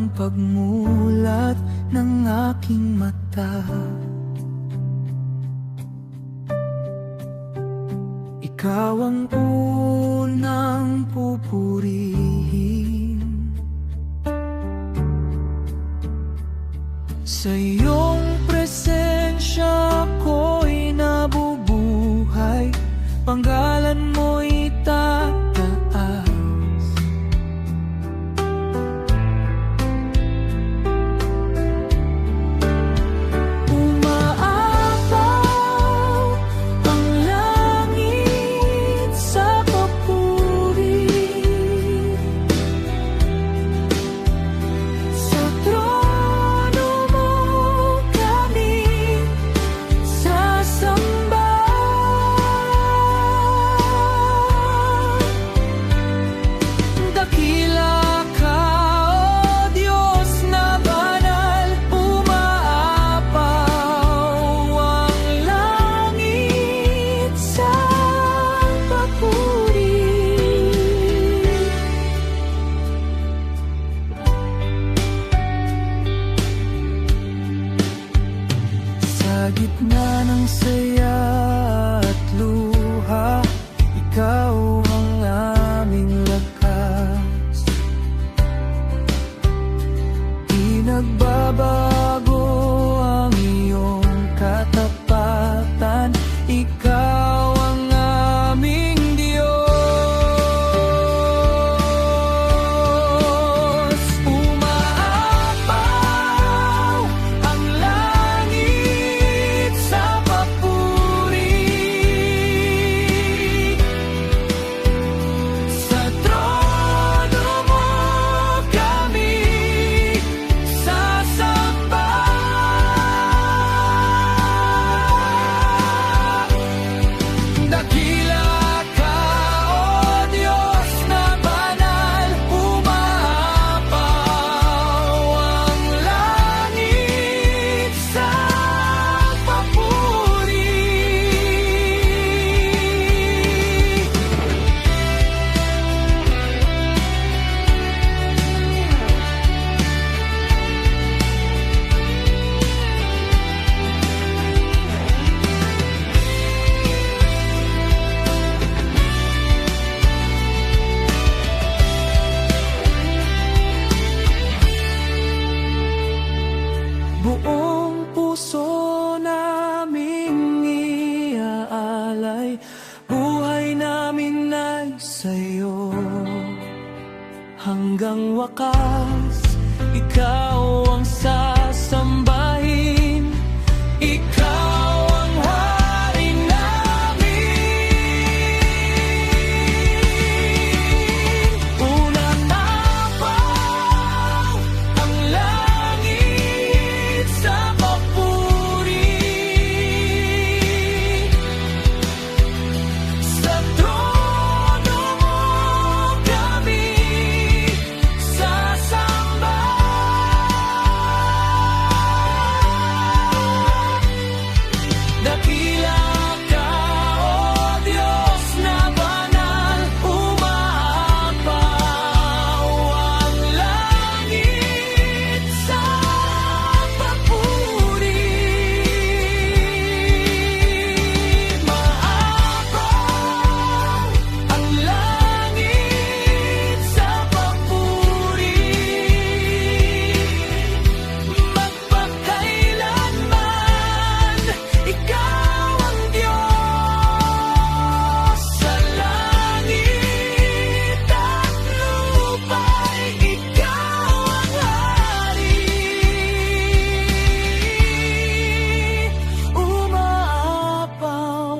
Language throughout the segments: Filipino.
ang pagmulat ng aking mata. Ikaw ang unang pupurihin. Sa iyong presensya ako'y nabubuhay, panggalan mo'y tataas. Umaapaw ang langit sa papuri, sa trono mo kami sasamba. Dakila ka, O Diyos na banal, umaapaw ang langit sa papuri. Sa gitna ng saya at luha, ikaw ang aming lakas. Di nagbabago ang iyong katapatan, ikaw ang aming Diyos. Umaapaw ang langit sa papuri, sa trono mo kami sasamba. Dakila ka, O Diyos na banal, umaapaw ang langit sa papuri. Buong puso naming iaalay, buhay namin ay sa'yo. Hanggang wakas, ikaw ang sasambahin, ikaw ang hari namin. Umaapaw ang langit sa papuri, sa trono mo kami sasamba. Dakila ka, O Diyos na banal, umaapaw ang langit sa papuri. Maapaw ang langit sa papuri, magpakailanman ikaw ang Diyos. Sa langit at lupa'y ikaw ang hari. Umaapaw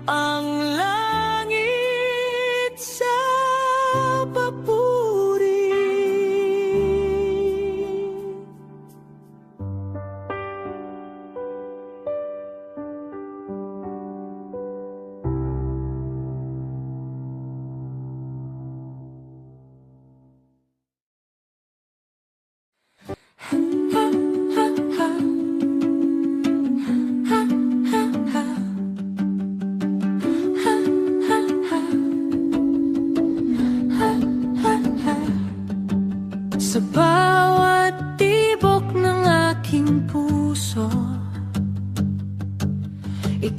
ang langit sa papuri. Sa bawat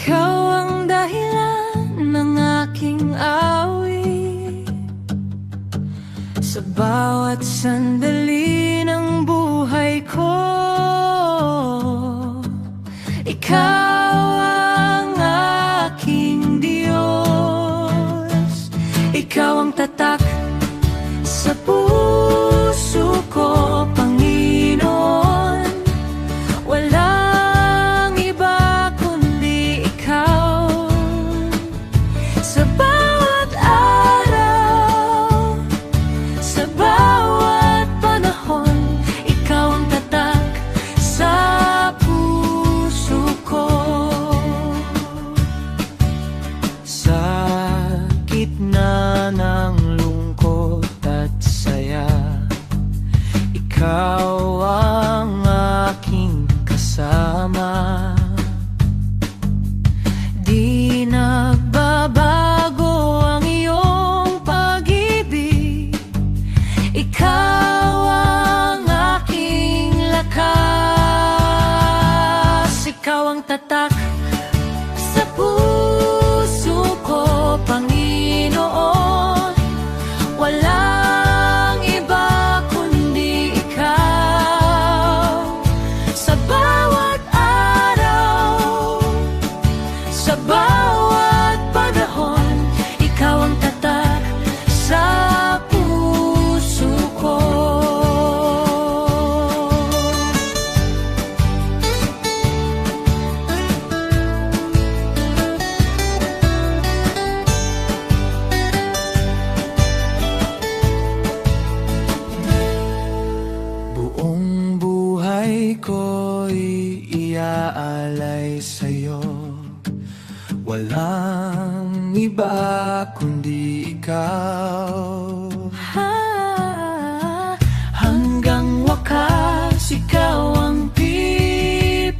Ikaw ang dahilan ng aking awit sa bawat sandali ng buhay ko. Ikaw ang aking Diyos. Ikaw ang tatak sa puso ko, Panginoon. Walang iba kundi ikaw. Sa bawat araw, sa bawat panahon, ikaw ang tatak sa puso ko. Sa gitna ng lungkot at saya, ikaw ang aking kasama. Di nagbabago ang iyong pag-ibig. Ikaw ang aking lakas. Ikaw ang tatak sa puso ko, Panginoon. Walang iba kundi ikaw. Sa bawat araw, sa bawat panahon, ikaw ang tatak sa puso ko. Buong buhay ko'y iaalay sa'yo. Walang iba kundi ikaw. Hanggang wakas, ikaw ang pipiliin.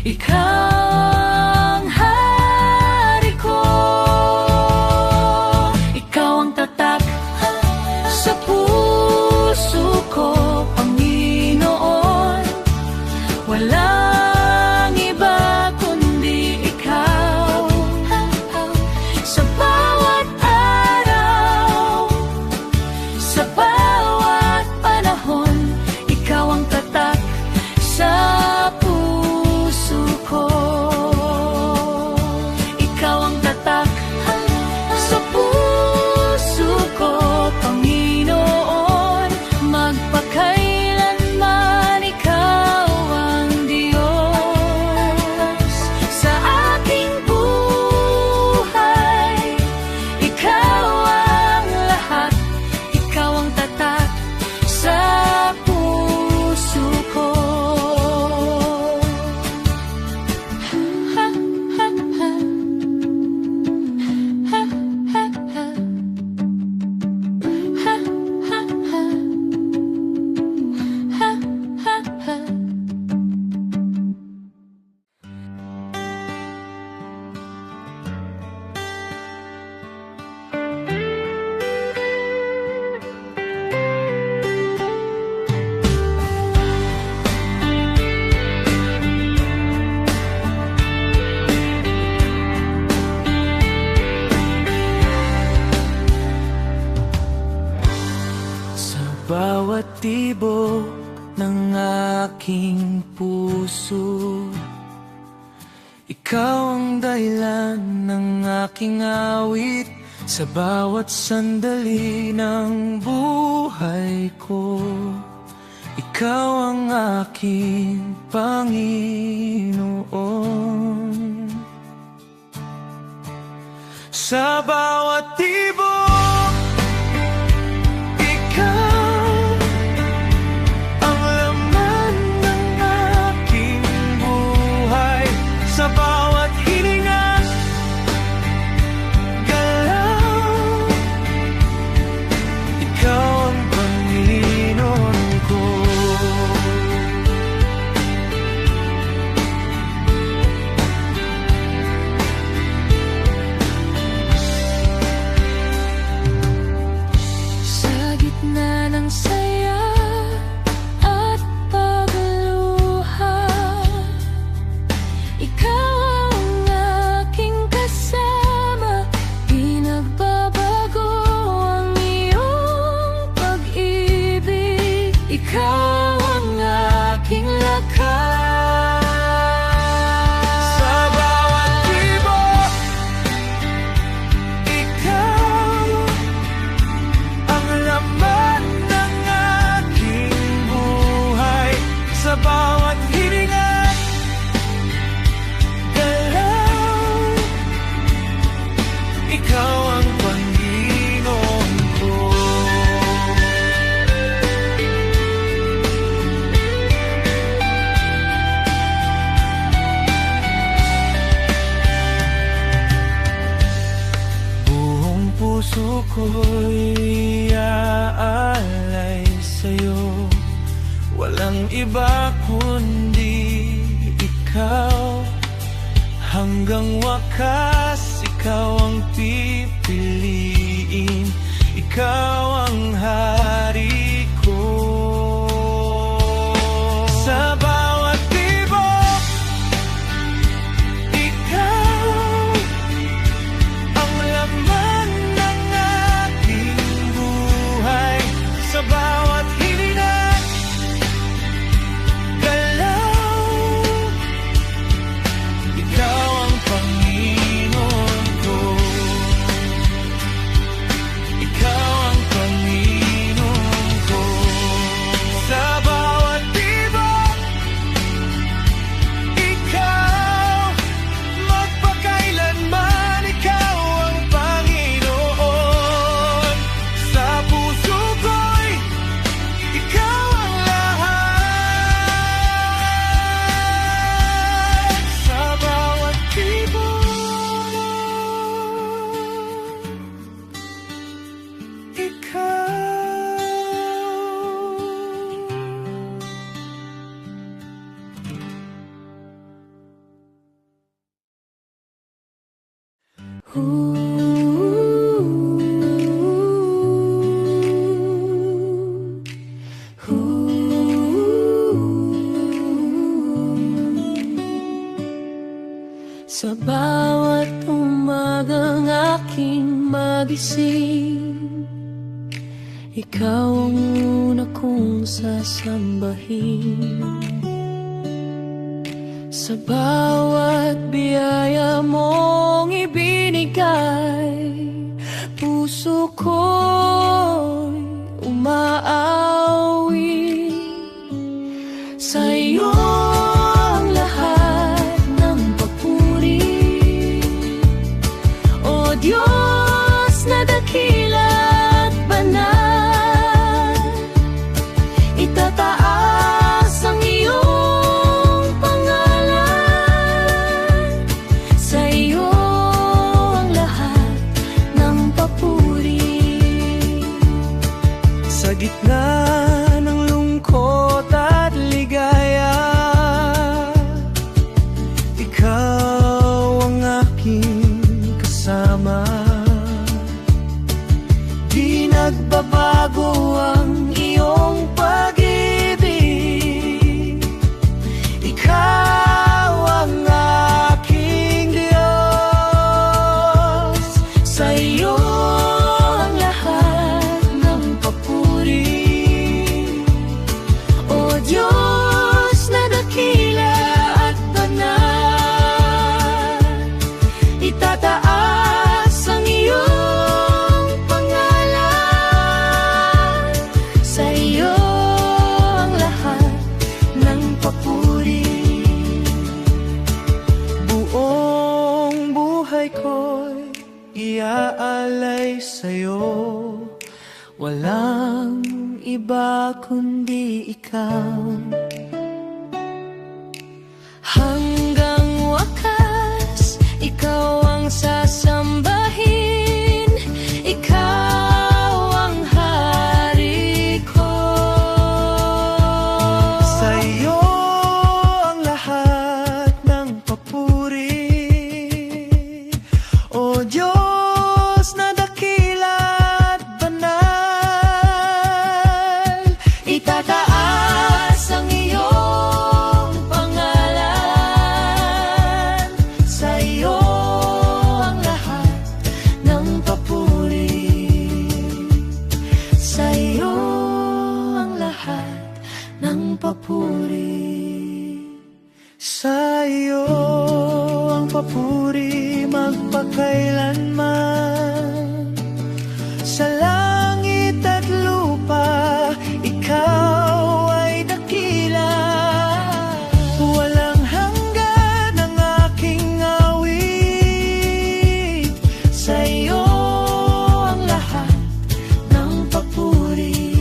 Ikaw ang hari ko. Ikaw ang tatak sa puso ko, Panginoon. Walang iba kundi ikaw. Sa bawat araw, sa bawat panahon, ikaw ang tatak sa puso ko. Ikaw ang tatak sa puso ko, Panginoon. Magpakailanman ikaw ang Diyos sa aking buhay. Ikaw ang lahat. Ikaw ang tatak sa puso ko. Sa bawat tibok ng aking puso, ikaw ang dahilan ng aking awit. Sa bawat sandali ng buhay ko, ikaw ang aking Panginoon. Sa bawat tibok, ikaw ang laman ng aking buhay. Sa bawat hininga, galaw, ikaw ang Panginoon ko. ikaw ang aking lakas. Sa bawat tibok, ikaw ang laman ng aking buhay. Sa bawat hininga, galaw, ikaw ang Panginoon ko. Buong puso ko'y aalay sa'yo, walang iba kundi ikaw. Hanggang wakas, ikaw ang pipiliin, ikaw ang hari ko. Sa bawat tibok, ikaw ang laman ng aking buhay. Sa bawat hininga, galaw, ikaw ang Panginoon ko. Ikaw ang Panginoon ko. Sa bawat tibok, ikaw, magpakailanman, ikaw ang Panginoon. Sa puso ko'y ikaw ang lahat. Sa bawat tibok, ikaw. Sa bawat umagang aking magising, ikaw ang una kong sasambahin. Sa bawat biyaya mong ibinigay, puso ko'y umaawi. Sa'yo ang lahat ng papuri, O Diyos na dakila at banal. Itataas ang iyong pangalan. Sa iyo ang lahat ng papuri. Sa gitna ng lungkot at ligaya, ikaw ang aking kasama. Di nagbabago ang iyong pag-ibig, ikaw ang aking Diyos. Sa iyo ang lahat ng papuri, O Diyos na dakila at banal. Itataas ang iyong pangalan. Sa iyo ang lahat ng papuri. Buong buhay ko'y iaalay sa'yo, walang iba kundi ikaw. Hanggang wakas, ikaw ang sasambahin, ikaw ang hari ko. Sa iyo ang lahat ng papuri, O Diyos na dakila at banal. Itataas ang iyong papuri. Sa iyo ang papuri magpakailanman. Sa langit at lupa, ikaw ay dakila. Walang hanggan ang aking awit. Sa iyo ang lahat ng papuri.